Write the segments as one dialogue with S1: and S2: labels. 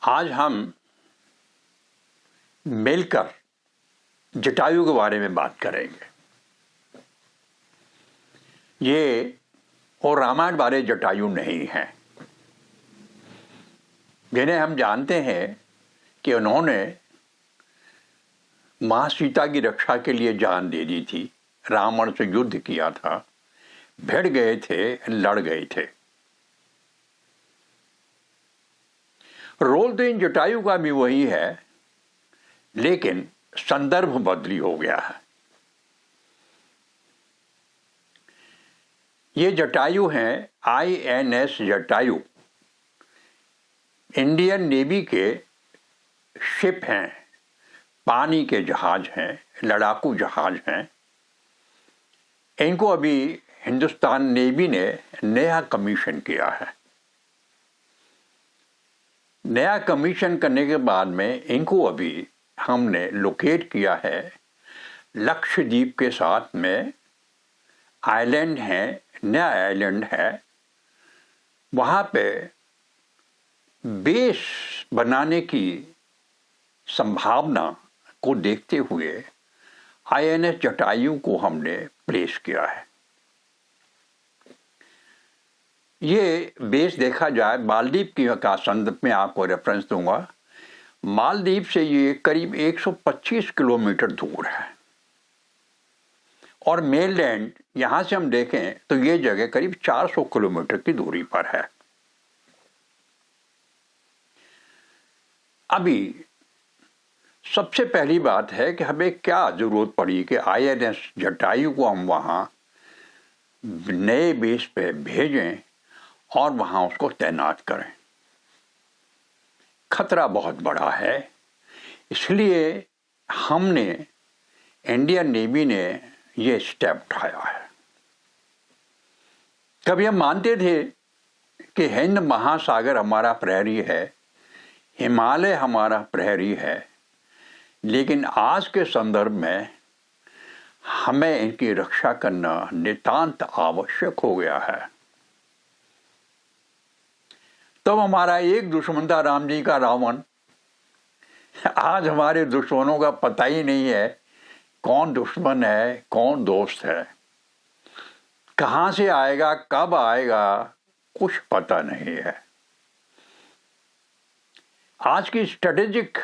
S1: आज हम मिलकर जटायु के बारे में बात करेंगे। ये और रामायण वाले जटायु नहीं हैं, जिन्हें हम जानते हैं कि उन्होंने मां सीता की रक्षा के लिए जान दे दी थी, रावण से युद्ध किया था, भिड़ गए थे, लड़ गए थे। रोल तो इन जटायु का भी वही है, लेकिन संदर्भ बदली हो गया है। ये जटायु हैं INS जटायु, इंडियन नेवी के शिप हैं, पानी के जहाज हैं, लड़ाकू जहाज हैं। इनको अभी हिंदुस्तान नेवी ने नया कमीशन किया है। नया कमीशन करने के बाद में इनको अभी हमने लोकेट किया है लक्षद्वीप के साथ में। आइलैंड है, नया आइलैंड है, वहाँ पे बेस बनाने की संभावना को देखते हुए INS जटायु को हमने प्लेस किया है। ये बेस देखा जाए मालदीव की का संदर्भ में आपको रेफरेंस दूंगा। मालदीव से ये करीब 125 किलोमीटर दूर है और मेनलैंड यहाँ से हम देखें तो ये जगह करीब 400 किलोमीटर की दूरी पर है। अभी सबसे पहली बात है कि हमें क्या जरूरत पड़ी कि INS जटायु को हम वहाँ नए बेस पे भेजें और वहाँ उसको तैनात करें। खतरा बहुत बड़ा है, इसलिए हमने इंडियन नेवी ने ये स्टेप उठाया है। कभी हम मानते थे कि हिंद महासागर हमारा प्रहरी है, हिमालय हमारा प्रहरी है, लेकिन आज के संदर्भ में हमें इनकी रक्षा करना नितांत आवश्यक हो गया है। तब हमारा एक दुश्मन था राम जी का रावण। आज हमारे दुश्मनों का पता ही नहीं है कौन दुश्मन है, कौन दोस्त है, कहाँ से आएगा, कब आएगा, कुछ पता नहीं है। आज की स्ट्रेटेजिक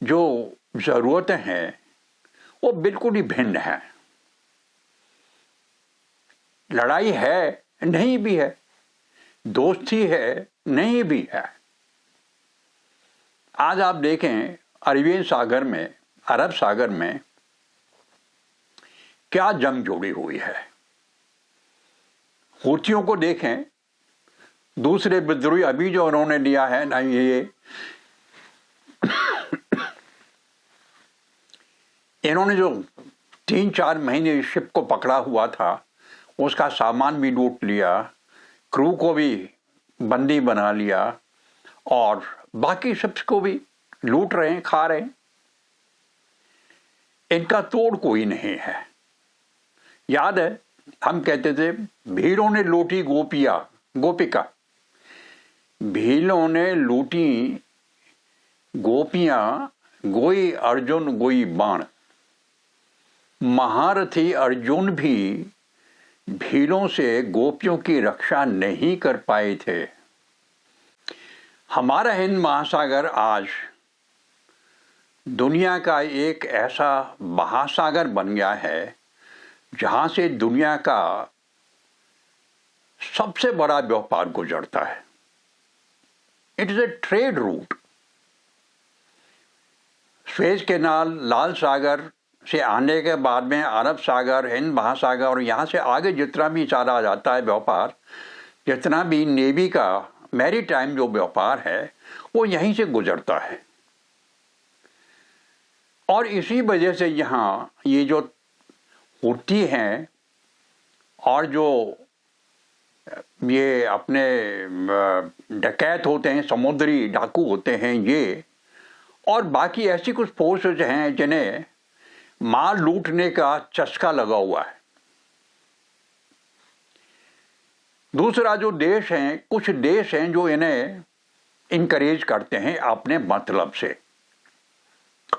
S1: जो जरूरतें हैं वो बिल्कुल ही भिन्न है। लड़ाई है, नहीं भी है, दोस्ती है, नहीं भी है। आज आप देखें अरबियन सागर में, अरब सागर में क्या जंग जोड़ी हुई है। हूथियों को देखें, दूसरे विद्रोही अभी जो उन्होंने लिया है ना, ये इन्होंने जो 3-4 महीने शिप को पकड़ा हुआ था उसका सामान भी लूट लिया, क्रू को भी बंदी बना लिया और बाकी शिप्स को भी लूट रहे हैं, खा रहे हैं। इनका तोड़ कोई नहीं है। याद है हम कहते थे भीलों ने लूटी गोपिका, भीलों ने लूटी गोपियां, गोई अर्जुन गोई बाण। महारथी अर्जुन भी भीलों से गोपियों की रक्षा नहीं कर पाए थे। हमारा हिंद महासागर आज दुनिया का एक ऐसा महासागर बन गया है जहां से दुनिया का सबसे बड़ा व्यापार गुजरता है। It is a trade route. Suez canal, लाल सागर से आने के बाद में अरब सागर, हिंद महासागर और यहाँ से आगे जितना भी चला जाता है व्यापार, जितना भी नेवी का मैरीटाइम जो व्यापार है वो यहीं से गुजरता है। और इसी वजह से यहाँ ये जो हूथी हैं और जो ये अपने डकैत होते हैं, समुद्री डाकू होते हैं ये, और बाकी ऐसी कुछ फोर्सेज हैं जिन्हें माल लूटने का चस्का लगा हुआ है। दूसरा जो देश हैं, कुछ देश हैं जो इन्हें इनकरेज करते हैं अपने मतलब से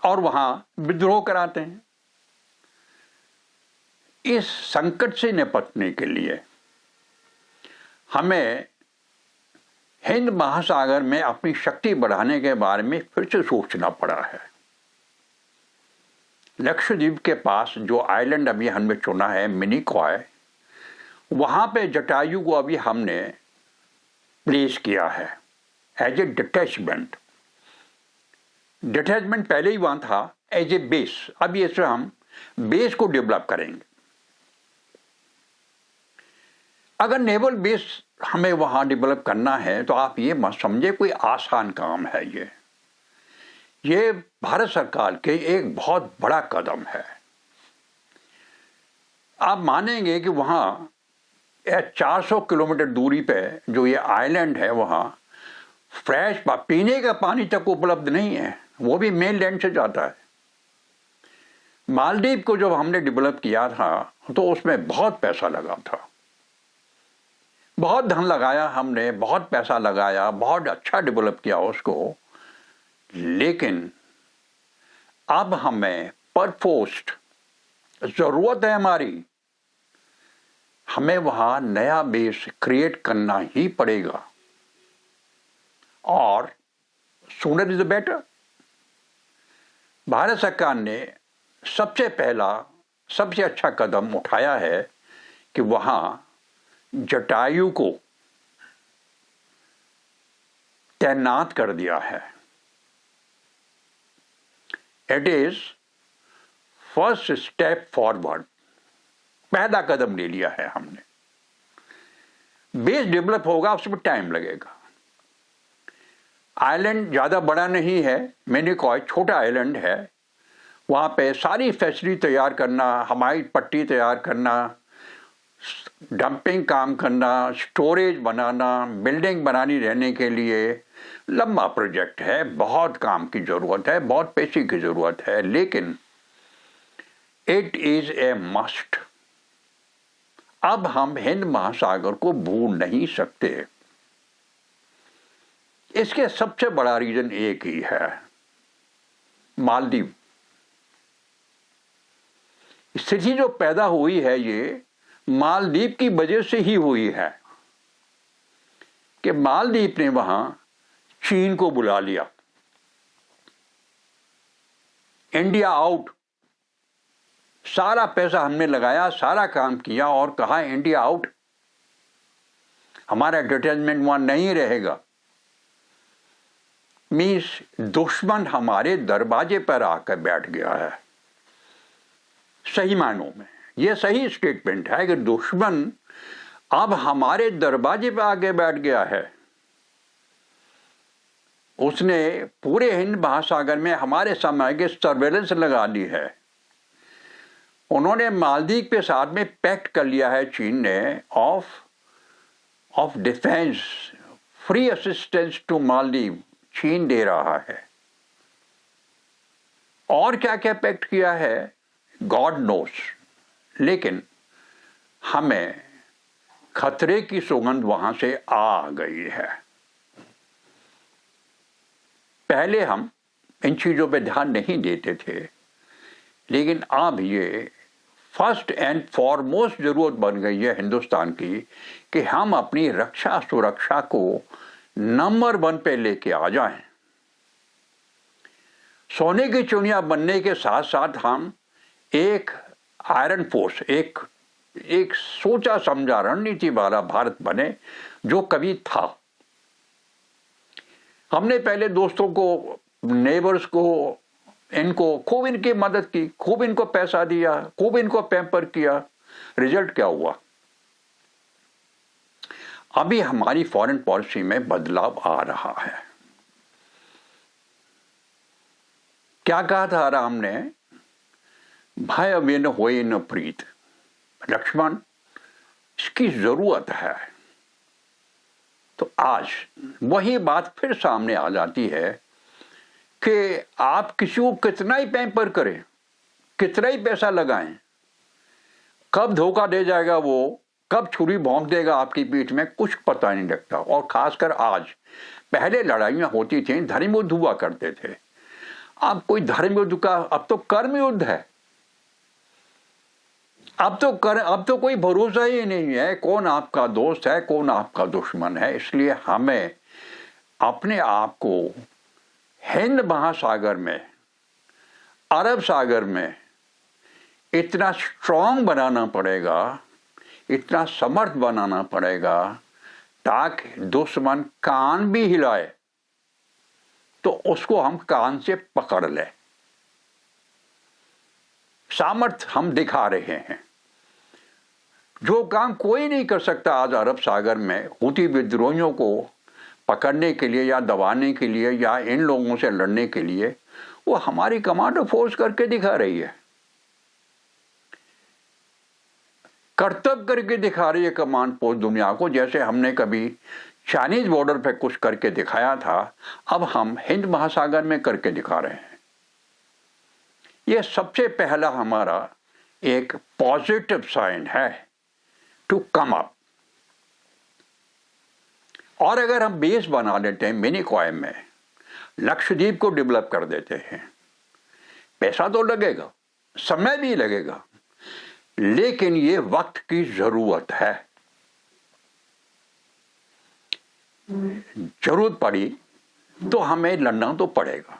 S1: और वहां विद्रोह कराते हैं। इस संकट से निपटने के लिए हमें हिंद महासागर में अपनी शक्ति बढ़ाने के बारे में फिर से सोचना पड़ा है। लक्षद्वीप के पास जो आइलैंड अभी हमने चुना है मिनिकॉय, वहां पे जटायु को अभी हमने प्लेस किया है एज ए डिटैचमेंट। डिटैचमेंट पहले ही वहां था एज ए बेस, अभी इसे हम बेस को डेवलप करेंगे। अगर नेवल बेस हमें वहां डेवलप करना है तो आप ये मत समझे कोई आसान काम है। ये भारत सरकार के एक बहुत बड़ा कदम है। आप मानेंगे कि वहां 400 किलोमीटर दूरी पे जो ये आइलैंड है वहां फ्रेश पीने का पानी तक उपलब्ध नहीं है, वो भी मेनलैंड से जाता है। मालदीव को जब हमने डेवलप किया था तो उसमें बहुत पैसा लगा था, बहुत धन लगाया हमने, बहुत पैसा लगाया, बहुत अच्छा डेवलप किया उसको। लेकिन अब हमें परपोस्ट जरूरत है हमारी, हमें वहां नया बेस क्रिएट करना ही पड़ेगा और सूनर इज बेटर। भारत सरकार ने सबसे पहला सबसे अच्छा कदम उठाया है कि वहां जटायु को तैनात कर दिया है। It is first step forward, पहला कदम ले लिया है हमने। बेस डेवलप होगा, उसमें टाइम लगेगा। आइलैंड ज़्यादा बड़ा नहीं है, मिनिकॉय छोटा आइलैंड है। वहाँ पे सारी फैसिलिटी तैयार करना, हवाई पट्टी तैयार करना, डंपिंग काम करना, स्टोरेज बनाना, बिल्डिंग बनानी रहने के लिए लंबा प्रोजेक्ट है, बहुत काम की ज़रूरत है, बहुत पैसे की ज़रूरत है। लेकिन इट इज़ ए मस्ट। अब हम हिंद महासागर को भूल नहीं सकते। इसके सबसे बड़ा रीजन एक ही है, मालदीव। स्थिति जो पैदा हुई है ये मालदीव की वजह से ही हुई है कि मालदीव ने वहां चीन को बुला लिया। इंडिया आउट, सारा पैसा हमने लगाया, सारा काम किया और कहा इंडिया आउट, हमारा डिटैचमेंट वहां नहीं रहेगा। मीन्स दुश्मन हमारे दरवाजे पर आकर बैठ गया है। सही मायनों में यह सही स्टेटमेंट है कि दुश्मन अब हमारे दरवाजे पर आके बैठ गया है। उसने पूरे हिंद महासागर में हमारे समय के सर्वेलेंस लगा ली है। उन्होंने मालदीव के साथ में पैक्ट कर लिया है चीन ने of defence, free assistance to Maldives चीन दे रहा है। और क्या क्या पैक्ट किया है गॉड नोस। लेकिन हमें खतरे की सुगंध वहां से आ गई है। पहले हम इन चीजों पे ध्यान नहीं देते थे, लेकिन अब ये फर्स्ट एंड फॉरमोस्ट जरूरत बन गई है हिंदुस्तान की कि हम अपनी रक्षा सुरक्षा को नंबर 1 पे लेके आ जाएं। सोने की चिड़िया बनने के साथ साथ हम एक आयरन फोर्स, एक सोचा समझा रणनीति वाला भारत बने जो कभी था। हमने पहले दोस्तों को, नेबर्स को, इनको खूब इनकी मदद की, खूब इनको पैसा दिया, खूब इनको पैम्पर किया। रिजल्ट क्या हुआ? अभी हमारी फॉरेन पॉलिसी में बदलाव आ रहा है। क्या कहा था राम ने? भय विन होए न प्रीत। लक्ष्मण, इसकी जरूरत है। तो आज वही बात फिर सामने आ जाती है कि आप किसी को कितना ही पैम्पर करें, कितना ही पैसा लगाएं, कब धोखा दे जाएगा वो, कब छुरी भोंक देगा आपकी पीठ में, कुछ पता नहीं लगता। और खासकर आज पहले लड़ाइयाँ होती थी, धर्म युद्ध हुआ करते थे। अब कोई धर्म युद्ध का, अब तो कर्म युद्ध है। अब तो कोई भरोसा ही नहीं है, कौन आपका दोस्त है, कौन आपका दुश्मन है। इसलिए हमें अपने आप को हिंद महासागर में, अरब सागर में इतना स्ट्रांग बनाना पड़ेगा, इतना समर्थ बनाना पड़ेगा, ताकि दुश्मन कान भी हिलाए तो उसको हम कान से पकड़ लें। सामर्थ्य हम दिखा रहे हैं, जो काम कोई नहीं कर सकता आज अरब सागर में हूती विद्रोहियों को पकड़ने के लिए या दबाने के लिए या इन लोगों से लड़ने के लिए, वो हमारी कमांडो फोर्स करके दिखा रही है, कर्तव्य करके दिखा रही है कमांड पोस्ट दुनिया को। जैसे हमने कभी चाइनीज बॉर्डर पे कुछ करके दिखाया था, अब हम हिंद महासागर में करके दिखा रहे हैं। यह सबसे पहला हमारा एक पॉजिटिव साइन है टू कम अप। और अगर हम बेस बना लेते हैं मिनीकॉय में, लक्षद्वीप को डेवलप कर देते हैं, पैसा तो लगेगा, समय भी लगेगा, लेकिन ये वक्त की जरूरत है। जरूरत पड़ी तो हमें लड़ना तो पड़ेगा।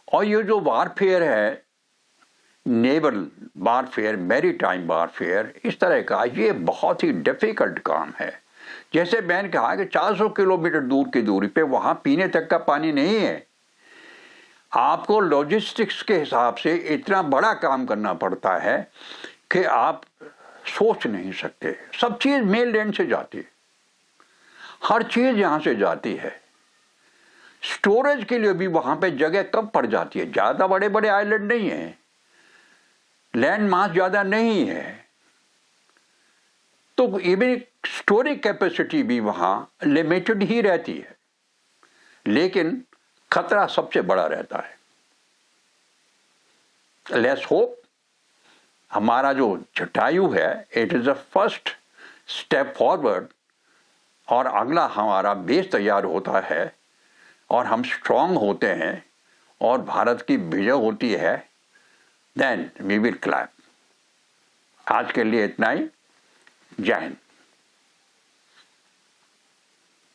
S1: और ये जो वारफेयर है, नेवल वारफेयर, मैरीटाइम वारफेयर, इस तरह का, ये बहुत ही डिफिकल्ट काम है। जैसे मैंने कहा कि 400 किलोमीटर दूर की दूरी पे वहां पीने तक का पानी नहीं है। आपको लॉजिस्टिक्स के हिसाब से इतना बड़ा काम करना पड़ता है कि आप सोच नहीं सकते। सब चीज मेनलैंड से जाती है, हर चीज यहां से जाती है। स्टोरेज के लिए भी वहां पे जगह कम पड़ जाती है, ज्यादा बड़े बड़े आइलैंड नहीं है, लैंड मास ज्यादा नहीं है, तो इवन स्टोरेज कैपेसिटी भी वहां लिमिटेड ही रहती है, लेकिन खतरा सबसे बड़ा रहता है। लेट्स होप हमारा जो जटायु है, it is a first step forward, और अगला हमारा बेस तैयार होता है और हम स्ट्रांग होते हैं और भारत की विजय होती है, देन वी विल क्लैप। आज के लिए इतना ही। जय हिंद।